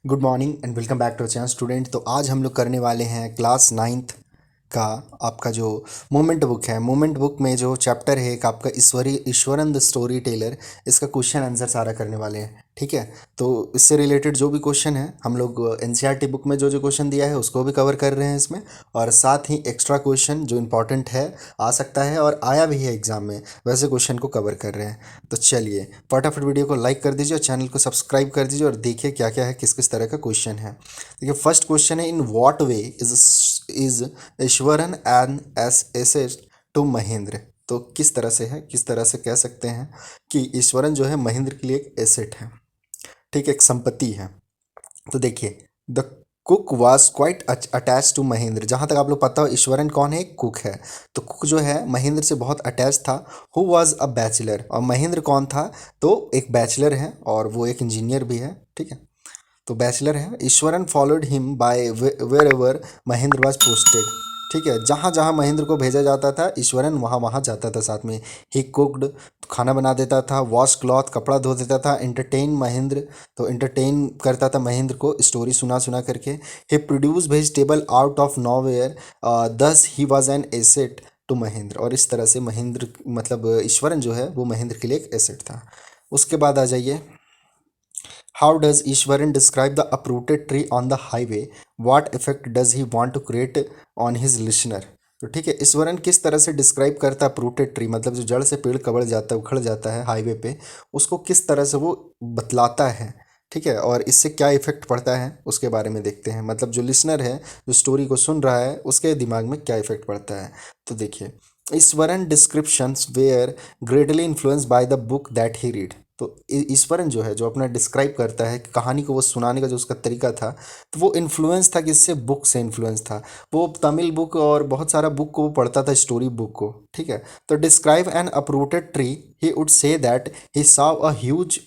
Good morning and welcome back to channel student. तो आज हम लोग करने वाले हैं क्लास नाइन्थ का आपका जो मोमेंट बुक है। मोमेंट बुक में जो चैप्टर है एक आपका ईश्वरन द स्टोरी टेलर, इसका क्वेश्चन आंसर सारा करने वाले हैं। ठीक है, तो इससे रिलेटेड जो भी क्वेश्चन है हम लोग एनसीईआरटी बुक में जो क्वेश्चन दिया है उसको भी कवर कर रहे हैं इसमें, और साथ ही एक्स्ट्रा क्वेश्चन जो इंपॉर्टेंट है, आ सकता है और आया भी है एग्जाम में, वैसे क्वेश्चन को कवर कर रहे हैं। तो चलिए फटाफट वीडियो को लाइक कर दीजिए और चैनल को सब्सक्राइब कर दीजिए और देखिए क्या क्या है, किस किस तरह का क्वेश्चन है। देखिए फर्स्ट क्वेश्चन है, in what way is Iswaran an as asset to Mahendra. तो किस तरह से है, किस तरह से कह सकते हैं कि ईश्वरन जो है महेंद्र के लिए एक एसेट है, ठीक है, एक संपत्ति है। तो देखिए, the cook was quite attach to Mahendra. जहाँ तक आप लोग पता हो ईश्वरन कौन है, कुक है। तो कुक जो है महेंद्र से बहुत अटैच था। हु वॉज अ बैचलर, और महेंद्र कौन था, तो एक बैचलर है और वो एक इंजीनियर भी है। ठीक है, तो बैचलर है। Iswaran followed him by wherever Mahendra was posted. ठीक है, जहाँ जहाँ महेंद्र को भेजा जाता था ईश्वरन वहाँ वहाँ जाता था साथ में। ही कुकड, खाना बना देता था। वॉश क्लॉथ, कपड़ा धो देता था। एंटरटेन महेंद्र, तो एंटरटेन करता था महेंद्र को स्टोरी सुना सुना करके। He produce vegetable out of nowhere, thus he was an asset to Mahendra. और इस तरह से महेंद्र मतलब ईश्वरन जो है वो महेंद्र के लिए एक एसेट था। उसके बाद आ जाइए, how does Iswaran describe the uprooted tree on the highway, what effect does he want to create on his listener. तो ठीक है, ईश्वरन किस तरह से डिस्क्राइब करता है अप्रूटेड ट्री, मतलब जो जड़ से पेड़ कबड़ जाता है, उखड़ जाता है हाईवे पे, उसको किस तरह से वो बतलाता है। ठीक है, और इससे क्या इफेक्ट पड़ता है उसके बारे में देखते हैं, मतलब जो लिसनर है, जो स्टोरी को सुन रहा है, उसके दिमाग में क्या इफेक्ट पड़ता है। तो देखिए, Iswaran descriptions were greatly influence by the book that he read. तो ईश्वरन जो है, जो अपना डिस्क्राइब करता है कि कहानी को वो सुनाने का जो उसका तरीका था, तो वो इन्फ्लुएंस था, किससे, बुक से इन्फ्लुएंस था। वो तमिल बुक और बहुत सारा बुक को वो पढ़ता था, स्टोरी बुक को। ठीक है, तो describe an uprooted tree, he would say that he saw a huge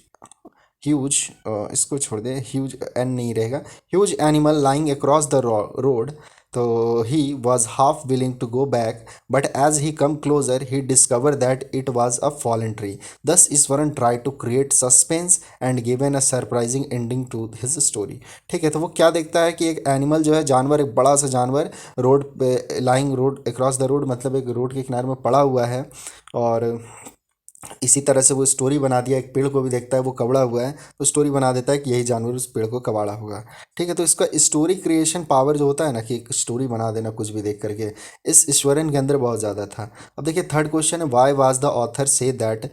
huge इसको छोड़ दे, ह्यूज एन नहीं रहेगा, huge animal lying across the road. तो he was half willing to go back, but as he come closer he discover that it was a fallen tree. Thus Iswaran try to create suspense and given a surprising ending to his story. ठीक है, तो वो क्या देखता है कि एक animal जो है, जानवर, एक बड़ा सा जानवर रोड पे, lying road across the road, मतलब एक रोड के किनारे में पड़ा हुआ है। और इसी तरह से वो स्टोरी बना दिया, एक पेड़ को भी देखता है वो कबड़ा हुआ है, तो स्टोरी बना देता है कि यही जानवर उस पेड़ को कबाड़ा होगा। ठीक है, तो इसका स्टोरी क्रिएशन पावर जो होता है ना, कि एक स्टोरी बना देना कुछ भी देख करके, इस ईश्वरन के अंदर बहुत ज़्यादा था। अब देखिए थर्ड क्वेश्चन है, why was the author say that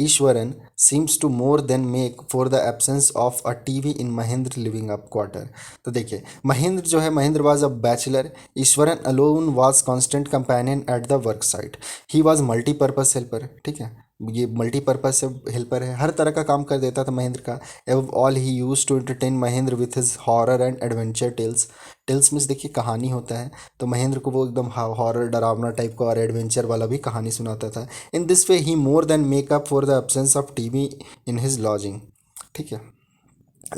Iswaran seems to more than make for the absence of a TV in Mahendra living up quarter. तो देखिए, महेंद्र जो है, Mahendra was a bachelor, Iswaran alone was constant companion at the work site. He was multipurpose helper. ठीक है, ये multipurpose से helper है, हर तरह का काम कर देता था महेंद्र का। एव all he use to entertain Mahendra with his horror and adventure tales. Tales means देखिए कहानी होता है, तो महेंद्र को वो एकदम हॉरर डरावना टाइप का और एडवेंचर वाला भी कहानी सुनाता था। In this way he more than make up for the absence of TV in his lodging. ठीक है,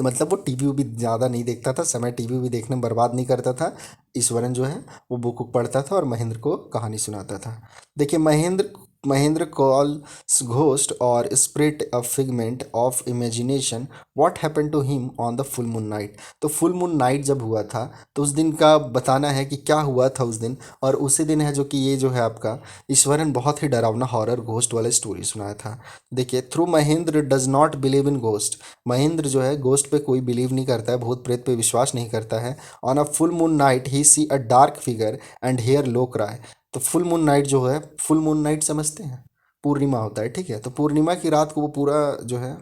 मतलब वो टीवी भी ज़्यादा नहीं देखता था, समय टीवी भी देखने में बर्बाद नहीं करता था। ईश्वरन जो है वो बुक वुक पढ़ता था और महेंद्र को कहानी सुनाता था। देखिए, महेंद्र महेंद्र कॉल्स घोस्ट और spirit a figment of imagination, what happen to him on the full moon night. तो फुल मून नाइट जब हुआ था, तो उस दिन का बताना है कि क्या हुआ था उस दिन, और उसी दिन है जो कि ये जो है आपका ईश्वरन बहुत ही डरावना हॉरर घोस्ट वाला स्टोरी सुनाया था। देखिए, through Mahendra does not believe in ghost. Mahendra जो है गोस्ट पे कोई बिलीव नहीं करता है, भूत प्रेत पे विश्वास नहीं करता है। On a full moon night he see a dark figure and hear low cry. तो फुल मून नाइट जो है, फुल मून नाइट समझते हैं, पूर्णिमा होता है। ठीक है, तो पूर्णिमा की रात को वो पूरा जो है,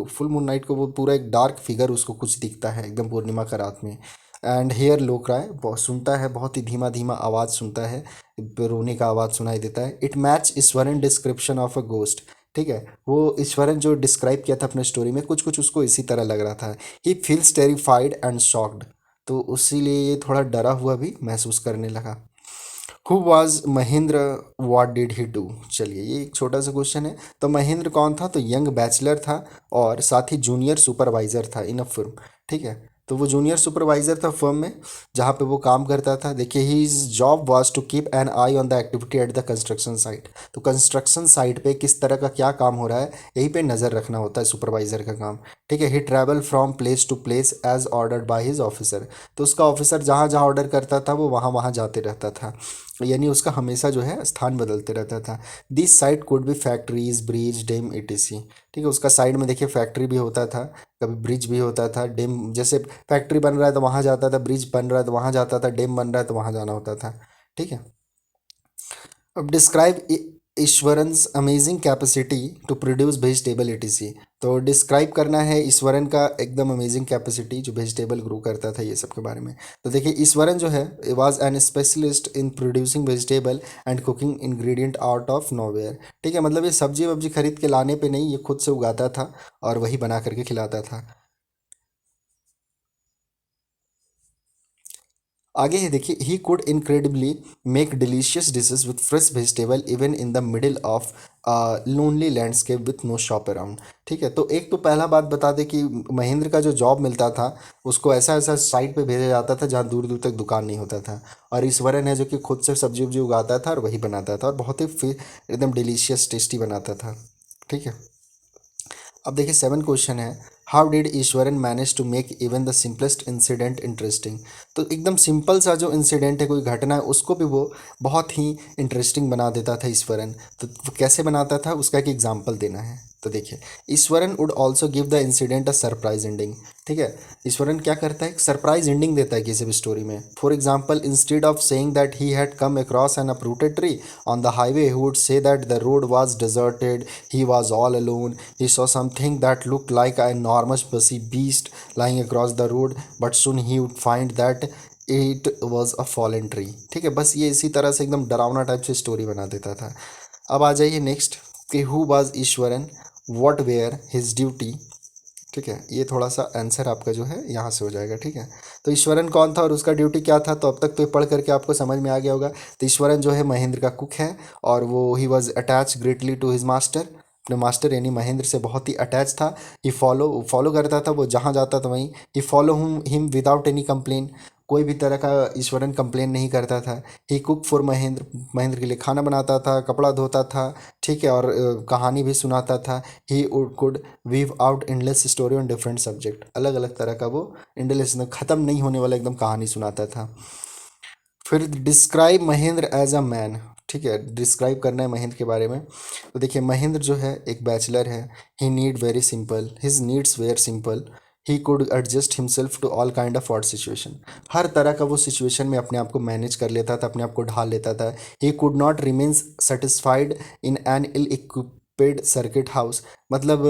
फुल मून नाइट को वो पूरा एक डार्क फिगर उसको कुछ दिखता है एकदम पूर्णिमा का रात में। एंड हेयर लो क्राई, बहुत सुनता है, बहुत ही धीमा धीमा आवाज़ सुनता है, रोने का आवाज़ सुनाई देता है। It match Eswaran description of a ghost. ठीक है, वो ईश्वरन जो डिस्क्राइब किया था अपने स्टोरी में, कुछ कुछ उसको इसी तरह लग रहा था। He feels terrified and shocked, तो उसीलिए ये थोड़ा डरा हुआ भी महसूस करने लगा। Who was Mahendra, what did he do. चलिए, ये एक छोटा सा क्वेश्चन है। तो महेंद्र कौन था, तो यंग बैचलर था और साथ ही जूनियर सुपरवाइजर था इन अ फर्म। ठीक है, तो वो जूनियर सुपरवाइज़र था फर्म में जहाँ पे वो काम करता था। देखिए his job was to keep an eye on the activity at the construction site. तो कंस्ट्रक्शन साइट पे किस तरह का क्या काम हो रहा है यहीं पे नज़र रखना होता है सुपरवाइज़र का काम। ठीक है। He travel from place to place as ordered by his officer. तो उसका ऑफिसर जहाँ जहाँ ऑर्डर करता था वो वहाँ वहाँ जाते रहता था, यानी उसका हमेशा जो है स्थान बदलते रहता था। This site could be factories bridge dam ETC. ठीक है। उसका साइड में देखिए फैक्ट्री भी होता था, कभी ब्रिज भी होता था, डेम जैसे फैक्ट्री बन रहा है तो वहाँ जाता था, ब्रिज बन रहा है तो वहाँ जाता था, डेम बन रहा है तो वहाँ जाना होता था। ठीक है। अब describe Iswaran's amazing capacity to produce vegetable etc. तो डिस्क्राइब करना है ईश्वरन का एकदम अमेजिंग कैपेसिटी जो वेजिटेबल ग्रो करता था, ये सब के बारे में। तो देखिए ईश्वरन जो है was an specialist in producing vegetable and cooking ingredient out of nowhere. ठीक है। मतलब ये सब्जी वब्जी खरीद के लाने पे नहीं, ये खुद से उगाता था और वही बना करके खिलाता था। आगे है देखिए he could incredibly make delicious dishes with fresh vegetable even in the middle of lonely landscape with no shop around. ठीक है। तो एक तो पहला बात बता दें कि महेंद्र का जो जॉब मिलता था उसको ऐसा ऐसा साइट पे भेजा जाता था जहाँ दूर दूर तक दुकान नहीं होता था, और ईश्वरन है जो कि खुद से सब्जी वब्जी उगाता था और वही बनाता था और बहुत ही एकदम डिलीशियस टेस्टी बनाता था। ठीक है। अब देखिए 7 क्वेश्चन है, how did Eswaran manage to make even the simplest incident interesting. तो एकदम सिंपल सा जो इंसिडेंट है, कोई घटना है, उसको भी वो बहुत ही इंटरेस्टिंग बना देता था ईश्वरन। तो वो कैसे बनाता था उसका एक एग्जाम्पल देना है। तो देखिए Eswaran would also give the incident a surprise ending. ठीक है। ईश्वरन क्या करता है, एक सरप्राइज एंडिंग देता है किसी भी स्टोरी में। For example instead of saying that he had come across N uprooted tree on the highway, he would say that the road was deserted, he was all alone, he saw something that looked like an enormous bushy beast lying across the road, but soon he would find that it was a fallen tree. ठीक है। बस ये इसी तरह से एकदम डरावना type से स्टोरी बना देता था। अब आ जाइए नेक्स्ट कि who was Eswaran, what were his duty. ठीक है। ये थोड़ा सा आंसर आपका जो है यहाँ से हो जाएगा। ठीक है। तो ईश्वरन कौन था और उसका ड्यूटी क्या था, तो अब तक तो ये पढ़ करके आपको समझ में आ गया होगा। तो ईश्वरन जो है महेंद्र का कुक है और वो ही was attach greatly to his master. अपने मास्टर यानी महेंद्र से बहुत ही अटैच था। ही फॉलो फॉलो करता था, वो जहाँ जाता था वहीं। He follow him without any complain. कोई भी तरह का ईश्वरन कंप्लेन नहीं करता था। He cook for Mahendra, Mahendra के लिए खाना बनाता था, कपड़ा धोता था। ठीक है। और कहानी भी सुनाता था। He could weave out endless story on different subject. अलग अलग तरह का वो एंडलेस ख़त्म नहीं होने वाला एकदम कहानी सुनाता था। फिर describe Mahendra as a man. ठीक है। डिस्क्राइब करना है महेंद्र के बारे में। तो देखिए महेंद्र जो है एक बैचलर है। He need very simple, his needs were simple. He could adjust himself to all kind of odd situation. हर तरह का वो सिचुएशन में अपने आप को मैनेज कर लेता था, अपने आप को ढाल लेता था। He could not remain satisfied in an ill equipped circuit house. मतलब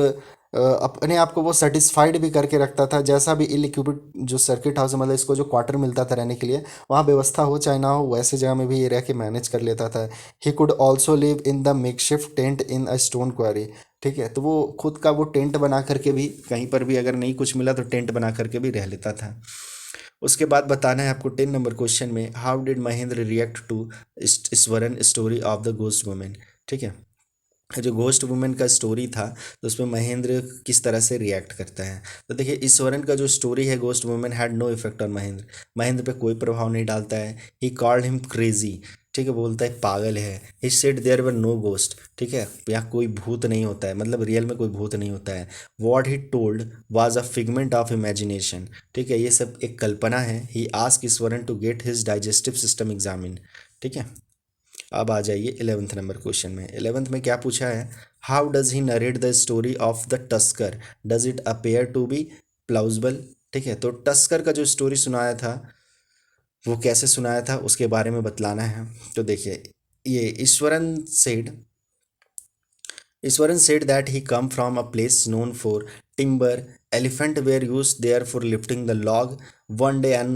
अपने आप को वो सेटिस्फाइड भी करके रखता था, जैसा भी इल इक्विप्ड जो सर्किट हाउस है, मतलब इसको जो क्वार्टर मिलता था रहने के लिए, वहाँ व्यवस्था हो चाहे ना हो, वैसे जगह में भी ये रह के मैनेज कर लेता था। He could also live in the makeshift tent in a stone quarry. ठीक है। तो वो खुद का वो टेंट बना करके भी कहीं पर भी अगर नहीं कुछ मिला तो टेंट बना करके भी रह लेता था। उसके बाद बताना है आपको 10 नंबर क्वेश्चन में, how did Mahendra react to Eswaran story of the ghost women. ठीक है। जो घोस्ट वुमेन का स्टोरी था तो उसमें महेंद्र किस तरह से रिएक्ट करता है। तो देखिए ईश्वरन का जो स्टोरी है ghost women had no effect on Mahendra. Mahendra पे कोई प्रभाव नहीं डालता है। He called him crazy. ठीक है। बोलता है पागल है। He said there were no ghost. ठीक है। यहाँ कोई भूत नहीं होता है, मतलब रियल में कोई भूत नहीं होता है। What he told was a figment of imagination. ठीक है। ये सब एक कल्पना है। He ask Iswaran to get his digestive system examine. ठीक है। अब आ जाइए 11 नंबर क्वेश्चन में। 11 में क्या पूछा है, how does he narrate the story of the tusker, does it appear to be plausible. ठीक है। तो टस्कर का जो स्टोरी सुनाया था वो कैसे सुनाया था उसके बारे में बतलाना है। तो देखिए ये Iswaran said that he come from a place known for timber. Elephant were used there for lifting the log. One day an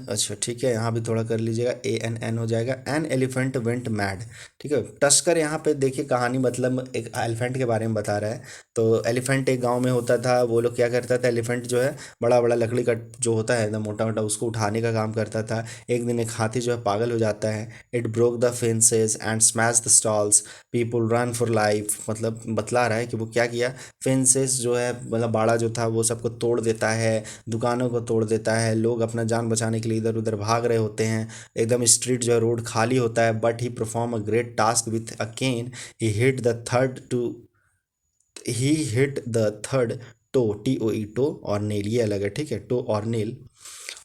अच्छा ठीक है, यहाँ भी थोड़ा कर लीजिएगा, ANN हो जाएगा। An elephant went mad. ठीक है। टस्कर यहाँ पे देखिए कहानी मतलब एक एलिफेंट के बारे में बता रहा है। तो एलिफेंट एक गांव में होता था। वो लोग क्या करता था, एलिफेंट जो है बड़ा बड़ा लकड़ी का जो होता है एकदम मोटा मोटा, उसको उठाने का काम करता था। एक दिन एक हाथी जो है पागल हो जाता है। It broke the fences and smash the stalls, people run for life. मतलब बतला रहा है कि वो क्या किया, फेंसेस जो है मतलब बाड़ा जो था वो सबको तोड़ देता है, दुकानों को तोड़ देता है, लोग अपना जान बचाने के लिए इधर उधर भाग रहे होते हैं, एकदम स्ट्रीट जो है रोड खाली होता है, but he perform a great task with a cane, he hit the third toe, TOE toe और नेल, ये अलग है, ठीक है, टो और nail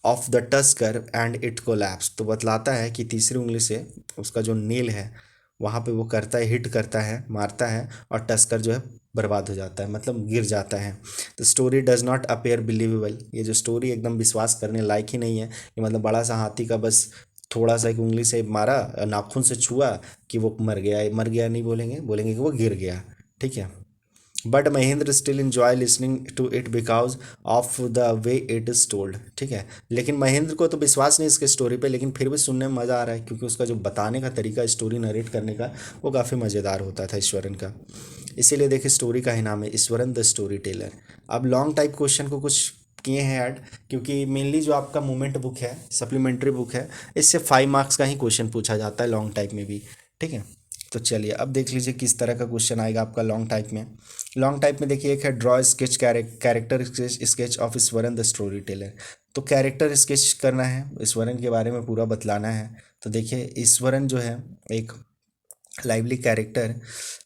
of the tusker and it collapse. तो बतलाता है कि तीसरी उंगली से उसका जो नेल है वहाँ पे वो करता है, हिट करता है, मारता है, और टस्कर जो है बर्बाद हो जाता है, मतलब गिर जाता है। The story does not appear believable, ये जो स्टोरी एकदम विश्वास करने लायक ही नहीं है कि मतलब बड़ा सा हाथी का बस थोड़ा सा एक उंगली से मारा, नाखून से छुआ कि वो मर गया, मर गया नहीं बोलेंगे, बोलेंगे कि वो गिर गया, ठीक है। But Mahendra still enjoy listening to it because of the way it is told, ठीक है। लेकिन महेंद्र को तो विश्वास नहीं इसके स्टोरी पे, लेकिन फिर भी सुनने में मज़ा आ रहा है क्योंकि उसका जो बताने का तरीका, स्टोरी नरेट करने का, वो काफ़ी मज़ेदार होता था ईश्वरन का। इसीलिए देखिए स्टोरी का ही नाम है ईश्वरन द स्टोरी टेलर। अब लॉन्ग टाइप क्वेश्चन को कुछ किए हैं ऐड, क्योंकि मेनली जो आपका मोमेंट बुक है, सप्लीमेंट्री बुक है, इससे 5 मार्क्स का ही क्वेश्चन पूछा जाता है लॉन्ग टाइप में भी, ठीक है। तो चलिए अब देख लीजिए किस तरह का क्वेश्चन आएगा आपका लॉन्ग टाइप में। लॉन्ग टाइप में देखिए एक है draw sketch character sketch of Eswaran the story teller. तो कैरेक्टर स्केच करना है, ईश्वरन के बारे में पूरा बतलाना है। तो देखिए ईश्वरन जो है एक lively character,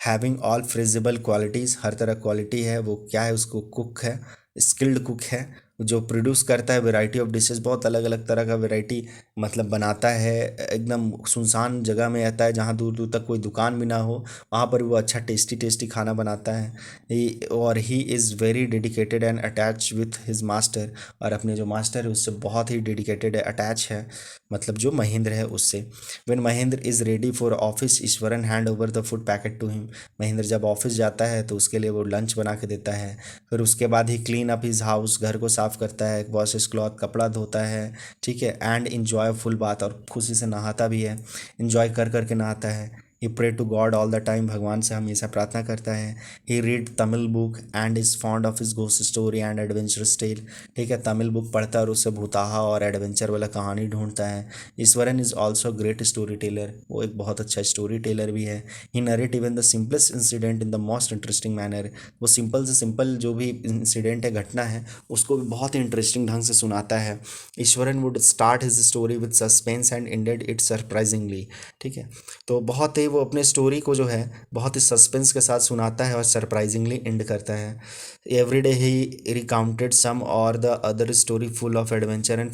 having all frigible qualities, हर तरह क्वालिटी है, वो क्या है, उसको कुक है, स्किल्ड कुक है, जो प्रोड्यूस करता है वैरायटी ऑफ डिशेस, बहुत अलग अलग तरह का वैरायटी मतलब बनाता है। एकदम सुनसान जगह में रहता है जहाँ दूर दूर तक कोई दुकान भी ना हो, वहाँ पर भी वो अच्छा टेस्टी टेस्टी खाना बनाता है। और he is very dedicated and attach with his master, और अपने जो मास्टर है उससे बहुत ही डेडिकेटेड है, अटैच है, मतलब जो महेंद्र है उससे। When Mahendra is ready for office Eswaran hand over the food packet to him, Mahendra जब ऑफिस जाता है तो उसके लिए वो लंच बना के देता है। फिर उसके बाद ही क्लीन अप हिज हाउस, घर को साफ करता है, वॉशेस क्लॉथ, कपड़ा धोता है, ठीक है, एंड इन्जॉय फुल बात, और खुशी से नहाता भी है, इन्जॉय कर करके नहाता है। He pray to God all the time, भगवान से हमेशा प्रार्थना करता है। He read Tamil book and is fond of his ghost story and adventurous tale, ठीक है, तमिल बुक पढ़ता है और उससे भूताहा और एडवेंचर वाला कहानी ढूंढता है। Iswaran is also great story teller, वो एक बहुत अच्छा स्टोरी टेलर भी है। He narrate even the simplest incident in the most interesting manner, वो सिंपल से सिंपल जो भी इंसिडेंट है, घटना है, उसको भी बहुत ही इंटरेस्टिंग ढंग से सुनाता है। Eswaran would start his story with suspense and ended it surprisingly, ठीक है। तो बहुत ही वो अपने स्टोरी को जो है बहुत ही सस्पेंस के साथ सुनाता है और सरप्राइजिंगली एंड करता है। एवरी डे ही रिकाउंटेड सम और the other story full of adventure and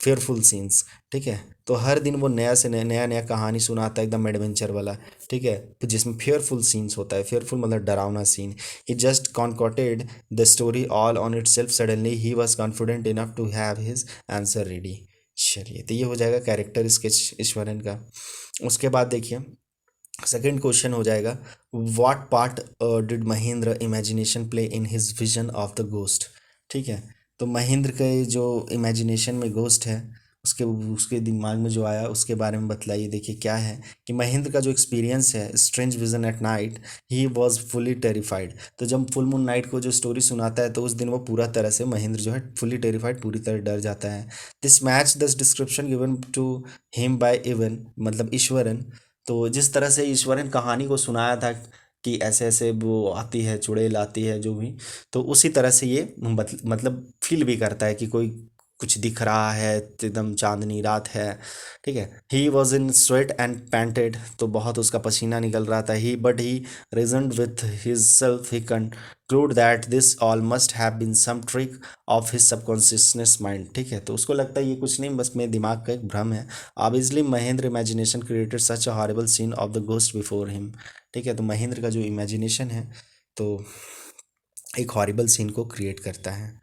fearful scenes, ठीक है। तो हर दिन वो नया से नया नया कहानी सुनाता है, एकदम एडवेंचर वाला, ठीक है, तो जिसमें फेयरफुल सीन्स होता है, फेयरफुल मतलब डरावना सीन। He just concocted the story all on itself, suddenly he was confident enough to have his answer ready. चलिए तो ये हो जाएगा कैरेक्टर स्केच ईश्वरन का। उसके बाद देखिए सेकेंड क्वेश्चन हो जाएगा, what part did Mahendra imagination play in his vision of the ghost, ठीक है। तो महेंद्र के जो इमेजिनेशन में गोस्ट है, उसके उसके दिमाग में जो आया उसके बारे में बतलाइए। देखिए क्या है कि महेंद्र का जो एक्सपीरियंस है, strange vision at night, he was fully terrified. तो जब फुल मून नाइट को जो स्टोरी सुनाता है तो उस दिन वो पूरा तरह से महेंद्र जो है फुली टेरिफाइड, पूरी तरह डर जाता है। This match this description given to him by even, मतलब ईश्वरन। तो जिस तरह से ईश्वरन कहानी को सुनाया था कि ऐसे ऐसे वो आती है, चुड़ैल आती है जो भी, तो उसी तरह से ये मतलब फील भी करता है कि कोई कुछ दिख रहा है, तो एकदम चांदनी रात है, ठीक है। He was in sweat and panted, तो बहुत उसका पसीना निकल रहा था। ही reasoned with his self, he conclude that this all must have been some trick of his subconscious mind, ठीक है। तो उसको लगता है ये कुछ नहीं, बस मेरे दिमाग का एक भ्रम है। obviously Mahendra imagination created such a horrible scene of the ghost before him, ठीक है। तो महेंद्र का जो इमेजिनेशन है तो एक हॉरिबल सीन को क्रिएट करता है।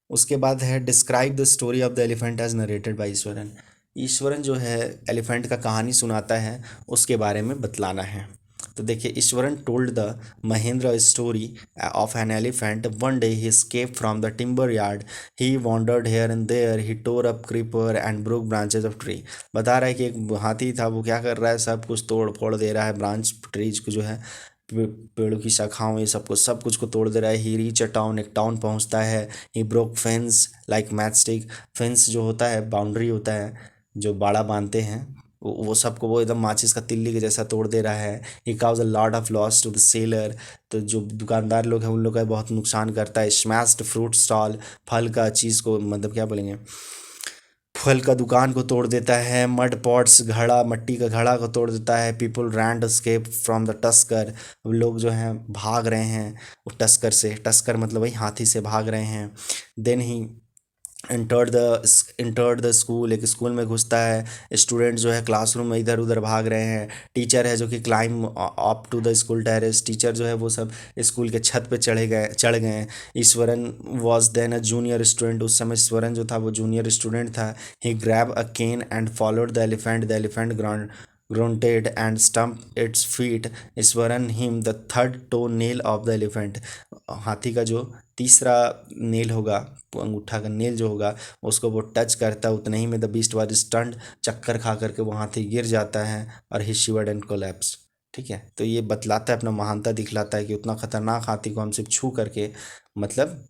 उसके बाद है describe the story of the elephant as narrated by Eswaran. Eswaran जो है एलिफेंट का कहानी सुनाता है, उसके बारे में बतलाना है। तो देखिए Eswaran told the Mahendra story of an elephant, one day he escaped from the timber yard, he wandered here and there, he tore up creeper and broke branches of tree. बता रहा है कि एक हाथी था, वो क्या कर रहा है, सब कुछ तोड़ फोड़ दे रहा है, ब्रांच ट्रीज को जो है, पेड़ों की शाखाओं, ये सब कुछ को तोड़ दे रहा है। ही रीच अ टाउन, एक टाउन पहुंचता है। He broke fence like match stick, fence जो होता है बाउंड्री होता है, जो बाड़ा बांधते हैं वो सबको वो एकदम माचिस का तिल्ली के जैसा तोड़ दे रहा है। He cause a lot of loss to the seller, तो जो दुकानदार लोग हैं उन लोग का बहुत नुकसान करता है। स्मैश्ड फ्रूट स्टॉल, फल का चीज़ को मतलब क्या बोलेंगे, फल का दुकान को तोड़ देता है। मड पॉट्स, घड़ा, मिट्टी का घड़ा को तोड़ देता है। People ran escape from the tusker, लोग जो हैं भाग रहे हैं वो टस्कर से, टस्कर मतलब वही हाथी से भाग रहे हैं। Then he entered the school, एक स्कूल में घुसता है। स्टूडेंट जो है क्लासरूम में इधर उधर भाग रहे हैं। टीचर है जो कि climb up to the school terrace, teacher जो है वो सब स्कूल के छत पे चढ़ गए हैं। Iswaran was then a junior student, उस समय ईश्वरन जो था वो जूनियर स्टूडेंट था। He grab a cane and followed the elephant ground grunted and stumped its feet, Iswaran him the third toe nail of the elephant, हाथी का जो तीसरा नेल होगा, अंगूठा का नेल जो होगा उसको वो टच करता है, उतने ही में द बीस्ट वाज स्टंट, चक्कर खा करके वो हाथी गिर जाता है और ही शिवर्ड एंड कोलैप्स। ठीक है, तो ये बतलाता है, अपना महानता दिखलाता है कि उतना खतरनाक हाथी को हम सिर्फ छू करके मतलब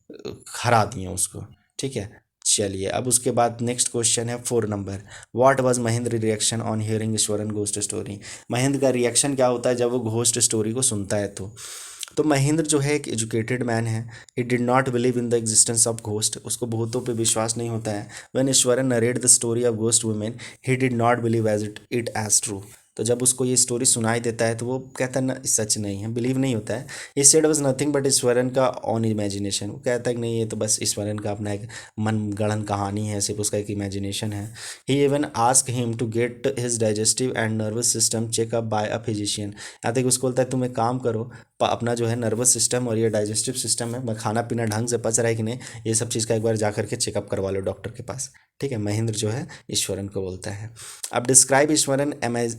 हरा दिए उसको। ठीक है, चलिए अब उसके बाद नेक्स्ट क्वेश्चन है 4 number. What was Mahendra reaction on hearing Eswaran ghost story, Mahendra का रिएक्शन क्या होता है जब वो घोस्ट स्टोरी को सुनता है। तो महेंद्र जो है एक एजुकेटेड मैन है। He did not believe in the existence of ghost, उसको भूतों पे विश्वास नहीं होता है। When Eswaran narrate the story of ghost women, he did not believe it as true, तो जब उसको ये स्टोरी सुनाई देता है तो वो कहता है ना सच नहीं है, बिलीव नहीं होता है। इस said was nothing but Eswaran का ऑन इमेजिनेशन, वो कहता है कि नहीं ये तो बस ईश्वरन का अपना एक मन गढ़ंत कहानी है, सिर्फ उसका एक इमेजिनेशन है। He even ask him to get his digestive and nervous system checkup by a physician, यहाँ तक उसको बोलता है तुम एक काम करो, अपना जो है नर्वस सिस्टम और ये डाइजेस्टिव सिस्टम है, खाना पीना ढंग से पच रहा है कि नहीं, ये सब चीज़ का एक बार जा करके चेकअप करवा लो डॉक्टर के पास। ठीक है, महेंद्र जो है ईश्वरन को बोलता है। अब describe Iswaran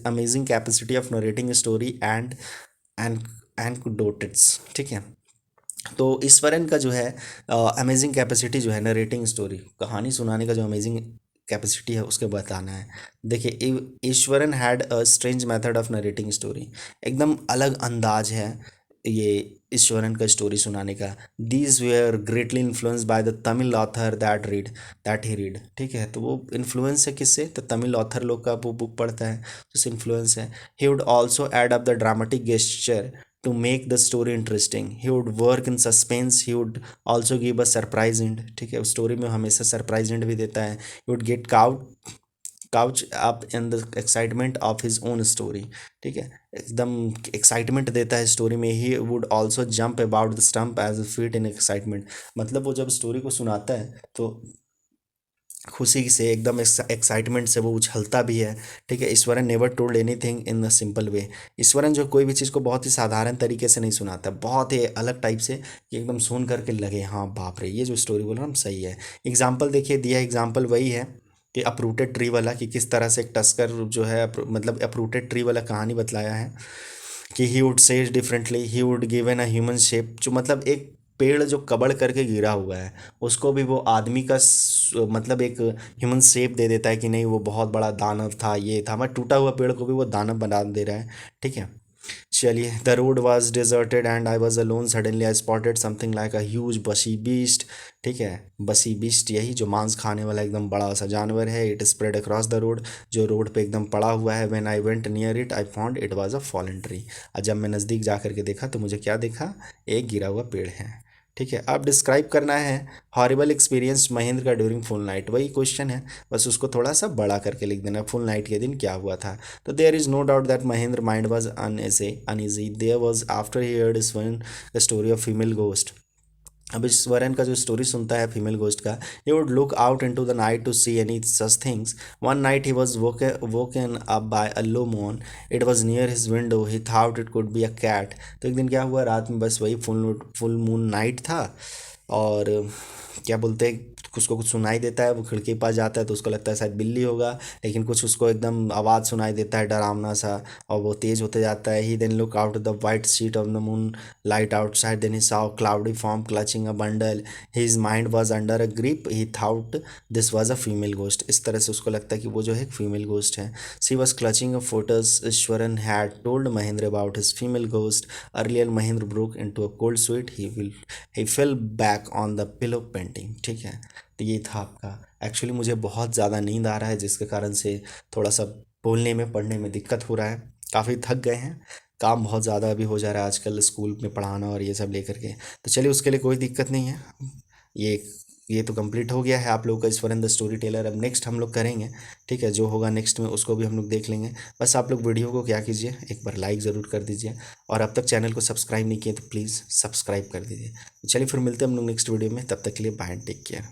amazing capacity of narrating story and and anecdotes. ठीक है, तो ईश्वरन का जो है अमेजिंग कैपेसिटी जो है नरेटिंग स्टोरी, कहानी सुनाने का जो अमेजिंग कैपेसिटी है उसके बताना है। देखिए, Eswaran had a strange method of narrating story, एकदम अलग अंदाज है ये ईश्वरन का स्टोरी सुनाने का। These where greatly influence by the Tamil author that he read. ठीक है, तो वो इन्फ्लुएंस है किससे, तो तमिल ऑथर लोग का वो बुक पढ़ता है, उससे इन्फ्लुएंस है। He would also add up the dramatic gesture to make the story interesting. He would work in suspense. He would also give a surprise end. ठीक है, उस स्टोरी में हमेशा सरप्राइज एंड भी देता है। He would get couch up in the excitement of his own story। ठीक है, एकदम एक्साइटमेंट देता है स्टोरी में। He would also jump about the stump as a feat in excitement, मतलब वो जब स्टोरी को सुनाता है तो खुशी से एकदम एक्साइटमेंट से वो उछलता भी है। ठीक है, Eswaran never told anything in a simple way, Eswaran जो कोई भी चीज़ को बहुत ही साधारण तरीके से नहीं सुनाता, बहुत ही अलग टाइप से कि एकदम सुन करके लगे हाँ बाप रे ये जो स्टोरी बोल रहा हूँ सही है। एग्जाम्पल देखिए दिया, एग्जाम्पल वही है कि अप्रूटेड ट्री वाला, कि किस तरह से एक टस्कर जो है मतलब अप्रूटेड ट्री वाला कहानी बतलाया है कि ही वुड से differently, he would given a human shape, जो मतलब एक पेड़ जो कबड़ करके गिरा हुआ है उसको भी वो आदमी का मतलब एक ह्यूमन शेप दे देता है कि नहीं वो बहुत बड़ा दानव था, ये था, मैं टूटा हुआ पेड़ को भी वो दानव बना दे रहा है। ठीक है, चलिए, the road was deserted and I was alone, suddenly I spotted something like a huge बसी बीस्ट। ठीक है, बसी बीस्ट यही जो मांस खाने वाला एकदम बड़ा सा जानवर है। It spread across the road, जो रोड पे एकदम पड़ा हुआ है। When I went near it I found it was a fallen tree, और जब मैं नज़दीक जा करके देखा तो मुझे क्या देखा, एक गिरा हुआ पेड़ है। ठीक है, अब डिस्क्राइब करना है हॉरिबल एक्सपीरियंस महेंद्र का ड्यूरिंग फुल नाइट, वही क्वेश्चन है, बस उसको थोड़ा सा बड़ा करके लिख देना, फुल नाइट के दिन क्या हुआ था। तो there is no doubt that Mahendra mind was uneasy there was after he heard Iswaran the story of female ghost. अब इस स्वरन का जो स्टोरी सुनता है फीमेल घोस्ट का, he would look out into the night to see any such things. One night he was woken up by a low moan. It was near his window. He thought it could be a cat. तो एक दिन क्या हुआ, रात में बस वही full moon night था और क्या बोलते हैं, उसको कुछ सुनाई देता है, वो खिड़की के पास जाता है तो उसको लगता है शायद बिल्ली होगा, लेकिन कुछ उसको एकदम आवाज़ सुनाई देता है डरावना सा, और वो तेज़ होते जाता है। He then look out the white sheet of the moonlight outside, then he saw cloudy form clutching a bundle, his mind was under a grip, he thought this was a female ghost, इस तरह से उसको लगता है कि वो जो है एक फीमेल घोस्ट है। She was clutching a photos Eswaran had told Mahendra about his female ghost earlier. Mahendra broke into a cold sweat, he fell back on the pillow painting. ठीक है, तो ये था आपका। एक्चुअली मुझे बहुत ज़्यादा नींद आ रहा है जिसके कारण से थोड़ा सा बोलने में पढ़ने में दिक्कत हो रहा है, काफ़ी थक गए हैं, काम बहुत ज़्यादा अभी हो जा रहा है आजकल स्कूल में पढ़ाना और ये सब लेकर के। तो चलिए उसके लिए कोई दिक्कत नहीं है। ये ये तो कंप्लीट हो गया है आप लोगों का ईश्वरन द स्टोरी टेलर। अब नेक्स्ट हम लोग करेंगे, ठीक है, जो होगा नेक्स्ट में उसको भी हम लोग देख लेंगे। बस आप लोग वीडियो को क्या कीजिए, एक बार लाइक ज़रूर कर दीजिए, और अब तक चैनल को सब्सक्राइब नहीं किए तो प्लीज़ सब्सक्राइब कर दीजिए। चलिए फिर मिलते हैं हम लोग नेक्स्ट वीडियो में, तब तक के लिए बाय, टेक केयर।